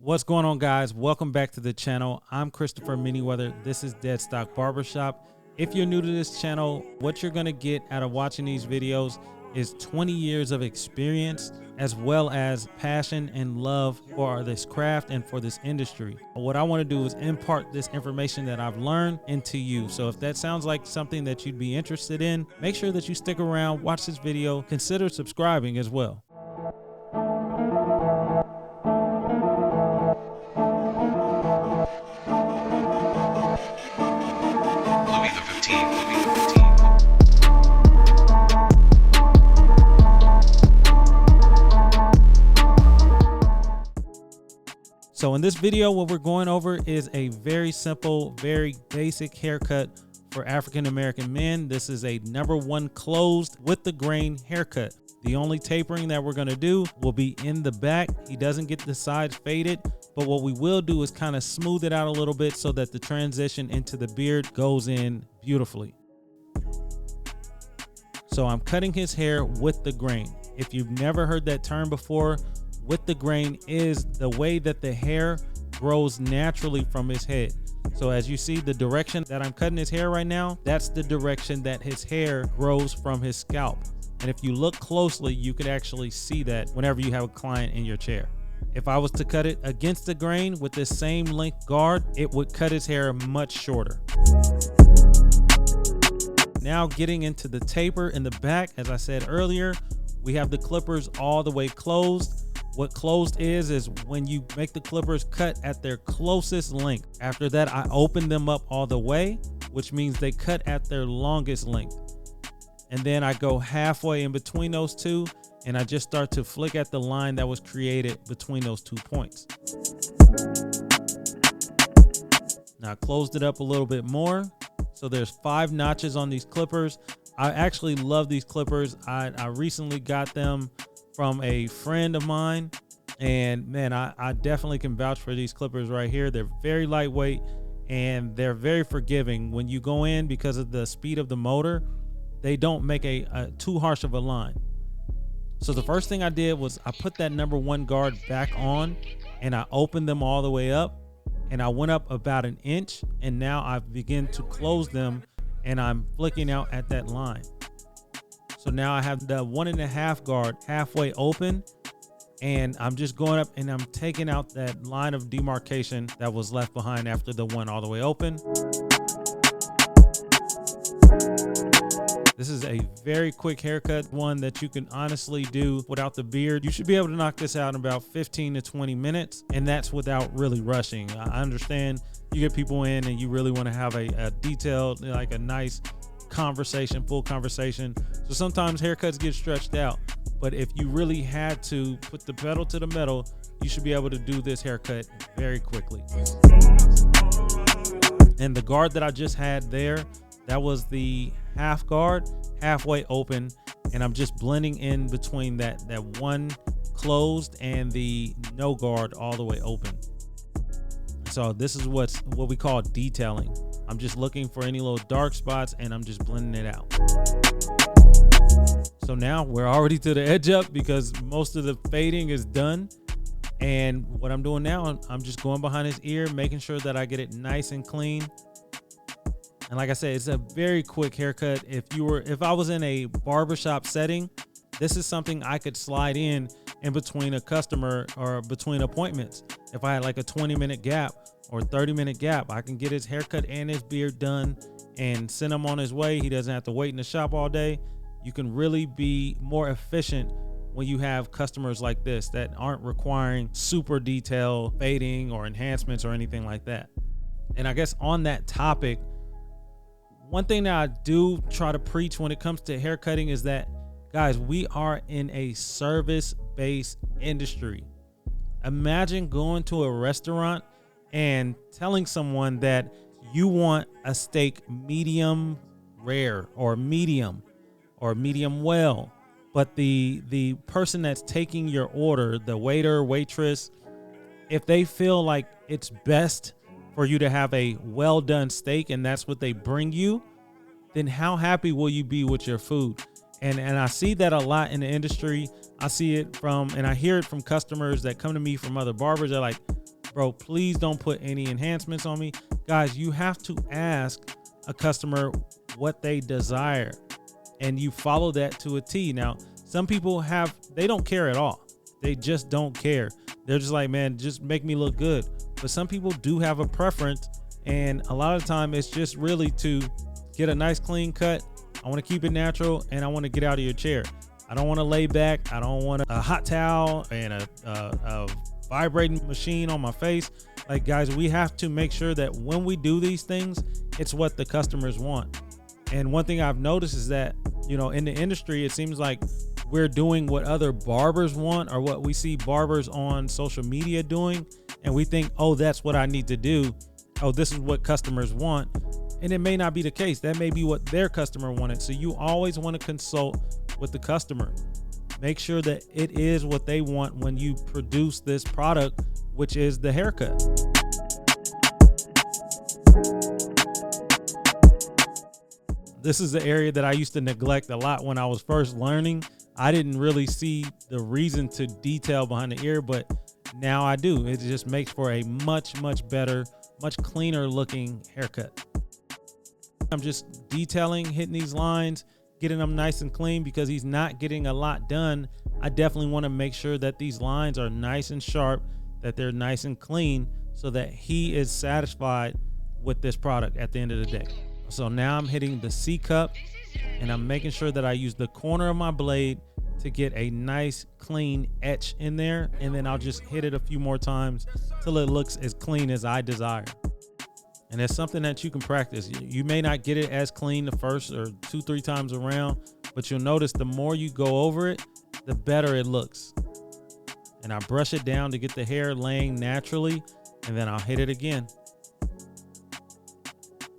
What's going on, guys? Welcome back to the channel. I'm Christopher Manyweather. This is Dead Stock Barbershop. If you're new to this channel, what you're going to get out of watching these videos is 20 years of experience, as well as passion and love for this craft and for this industry. What I want to do is impart this information that I've learned into you. So if that sounds like something that you'd be interested in, make sure that you stick around, watch this video, consider subscribing as well. So in this video, what we're going over is a very simple, very basic haircut for African-American men. This is a #1 closed with the grain haircut. The only tapering that we're gonna do will be in the back. He doesn't get the sides faded, but what we will do is kind of smooth it out a little bit so that the transition into the beard goes in beautifully. So I'm cutting his hair with the grain. If you've never heard that term before, with the grain is the way that the hair grows naturally from his head. So as you see the direction that I'm cutting his hair right now, that's the direction that his hair grows from his scalp. And if you look closely, you could actually see that whenever you have a client in your chair. If I was to cut it against the grain with this same length guard, it would cut his hair much shorter. Now getting into the taper in the back, as I said earlier, we have the clippers all the way closed. What closed is when you make the clippers cut at their closest length. After that, I open them up all the way, which means they cut at their longest length. And then I go halfway in between those two, and I just start to flick at the line that was created between those 2 points. Now I closed it up a little bit more. So there's 5 notches on these clippers. I actually love these clippers. I recently got them from a friend of mine, and man, I definitely can vouch for these clippers right here. They're very lightweight and they're very forgiving. When you go in, because of the speed of the motor, they don't make a too harsh of a line. So the first thing I did was I put that #1 guard back on, and I opened them all the way up, and I went up about 1 inch, and now I begin to close them, and I'm flicking out at that line. So now I have the 1.5 guard halfway open, and I'm just going up and I'm taking out that line of demarcation that was left behind after the 1 all the way open. This is a very quick haircut, one that you can honestly do without the beard. You should be able to knock this out in about 15 to 20 minutes, and that's without really rushing. I understand you get people in and you really want to have a detailed, like a nice conversation, full conversation. So sometimes haircuts get stretched out, but if you really had to put the pedal to the metal, you should be able to do this haircut very quickly. And the guard that I just had there, that was the half guard, halfway open, and I'm just blending in between that 1 closed and the no guard all the way open. So this is what we call detailing. I'm just looking for any little dark spots and I'm just blending it out. So now we're already to the edge up because most of the fading is done. And what I'm doing now, I'm just going behind his ear, making sure that I get it nice and clean. And like I said, it's a very quick haircut. If I was in a barbershop setting, this is something I could slide in between a customer or between appointments. If I had like a 20-minute gap or 30-minute gap, I can get his haircut and his beard done and send him on his way. He doesn't have to wait in the shop all day. You can really be more efficient when you have customers like this that aren't requiring super detailed fading or enhancements or anything like that. And I guess on that topic, one thing that I do try to preach when it comes to haircutting is that, guys, we are in a service-based industry. Imagine going to a restaurant and telling someone that you want a steak medium rare or medium well, but the person that's taking your order, the waiter, waitress, if they feel like it's best for you to have a well done steak and that's what they bring you, then how happy will you be with your food? And I see that a lot in the industry. I see it from, and I hear it from customers that come to me from other barbers. They're like, bro, please don't put any enhancements on me. Guys, you have to ask a customer what they desire, and you follow that to a T. Now, some people they don't care at all. They just don't care. They're just like, man, just make me look good. But some people do have a preference, and a lot of the time it's just really to get a nice clean cut. I want to keep it natural, and I want to get out of your chair. I don't want to lay back. I don't want a hot towel and a vibrating machine on my face. Like, guys, we have to make sure that when we do these things, it's what the customers want. And one thing I've noticed is that, you know, in the industry, it seems like we're doing what other barbers want, or what we see barbers on social media doing. And we think, oh, that's what I need to do. Oh, this is what customers want. And it may not be the case. That may be what their customer wanted. So you always want to consult with the customer. Make sure that it is what they want when you produce this product, which is the haircut. This is the area that I used to neglect a lot when I was first learning. I didn't really see the reason to detail behind the ear, but now I do. It just makes for a much, much better, much cleaner looking haircut. I'm just detailing, hitting these lines, getting them nice and clean because he's not getting a lot done. I definitely want to make sure that these lines are nice and sharp, that they're nice and clean, so that he is satisfied with this product at the end of the day. So now I'm hitting the C cup, and I'm making sure that I use the corner of my blade to get a nice clean etch in there, and then I'll just hit it a few more times till it looks as clean as I desire. And it's something that you can practice. You may not get it as clean the first or 2-3 times around, but you'll notice the more you go over it, the better it looks. And I brush it down to get the hair laying naturally, and then I'll hit it again.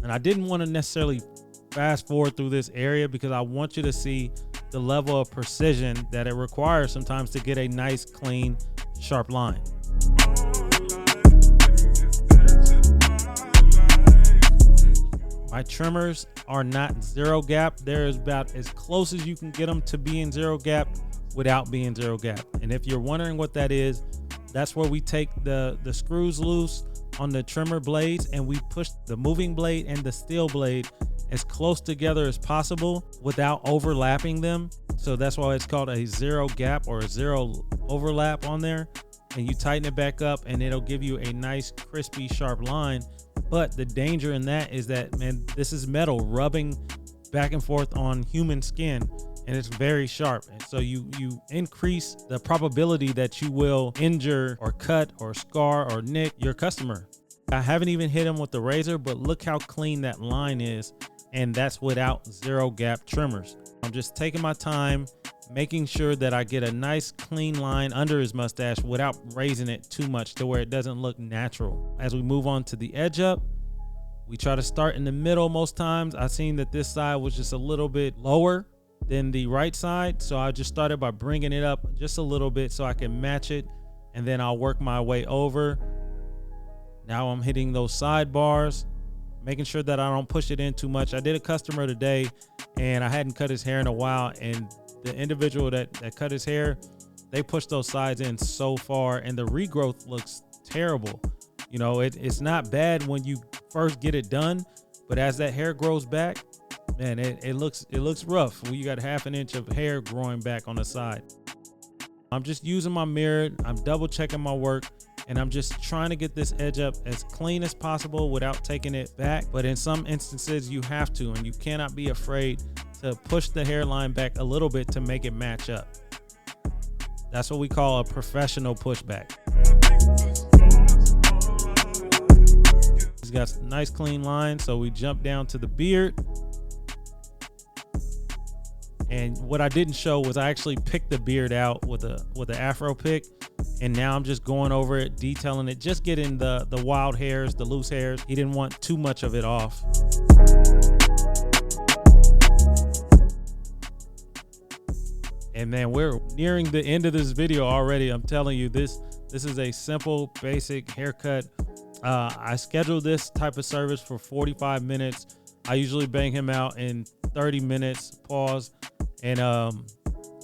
And I didn't want to necessarily fast forward through this area because I want you to see the level of precision that it requires sometimes to get a nice, clean, sharp line. My trimmers are not zero gap. They're about as close as you can get them to being zero gap without being zero gap. And if you're wondering what that is, that's where we take the screws loose on the trimmer blades, and we push the moving blade and the steel blade as close together as possible without overlapping them. So that's why it's called a zero gap or a zero overlap on there. And you tighten it back up, and it'll give you a nice, crispy, sharp line. But the danger in that is that, man, this is metal rubbing back and forth on human skin, and it's very sharp. And so you increase the probability that you will injure or cut or scar or nick your customer. I haven't even hit him with the razor, but look how clean that line is. And that's without zero gap trimmers. I'm just taking my time, making sure that I get a nice clean line under his mustache without raising it too much to where it doesn't look natural. As we move on to the edge up, we try to start in the middle most times. I've seen that this side was just a little bit lower than the right side. So I just started by bringing it up just a little bit so I can match it. And then I'll work my way over. Now I'm hitting those sidebars, making sure that I don't push it in too much. I did a customer today, and I hadn't cut his hair in a while, and the individual that cut his hair, they pushed those sides in so far, and the regrowth looks terrible. You know, it's not bad when you first get it done, but as that hair grows back, man, it looks rough. Well, you got half an inch of hair growing back on the side. I'm just using my mirror. I'm double checking my work, and I'm just trying to get this edge up as clean as possible without taking it back. But in some instances you have to, and you cannot be afraid to push the hairline back a little bit to make it match up. That's what we call a professional pushback. He's got a nice clean line, so we jump down to the beard. And what I didn't show was I actually picked the beard out with an afro pick, and now I'm just going over it, detailing it, just getting the wild hairs, the loose hairs. He didn't want too much of it off. And man, we're nearing the end of this video already. I'm telling you, this is a simple, basic haircut. I scheduled this type of service for 45 minutes. I usually bang him out in 30 minutes, pause. And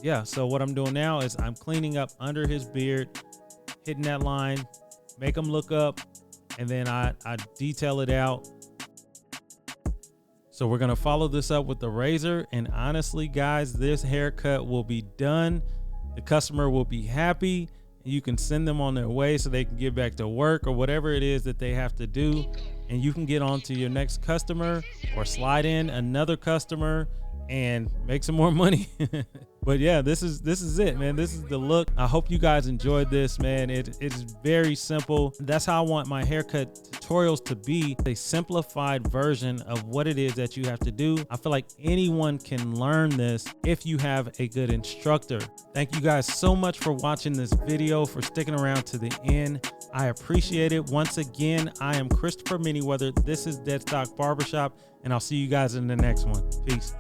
yeah, so what I'm doing now is I'm cleaning up under his beard, hitting that line, make them look up, and then I detail it out. So we're gonna follow this up with the razor, and honestly guys, this haircut will be done. The customer will be happy, and you can send them on their way so they can get back to work or whatever it is that they have to do, and you can get on to your next customer or slide in another customer and make some more money. But yeah, this is it, man. This is the look. I hope you guys enjoyed this, man. It's very simple. That's how I want my haircut tutorials to be, a simplified version of what it is that you have to do. I feel like anyone can learn this if you have a good instructor. Thank you guys so much for watching this video, for sticking around to the end. I appreciate it. Once again, I am Christopher Manyweather. This is Deadstock Barbershop, and I'll see you guys in the next one. Peace.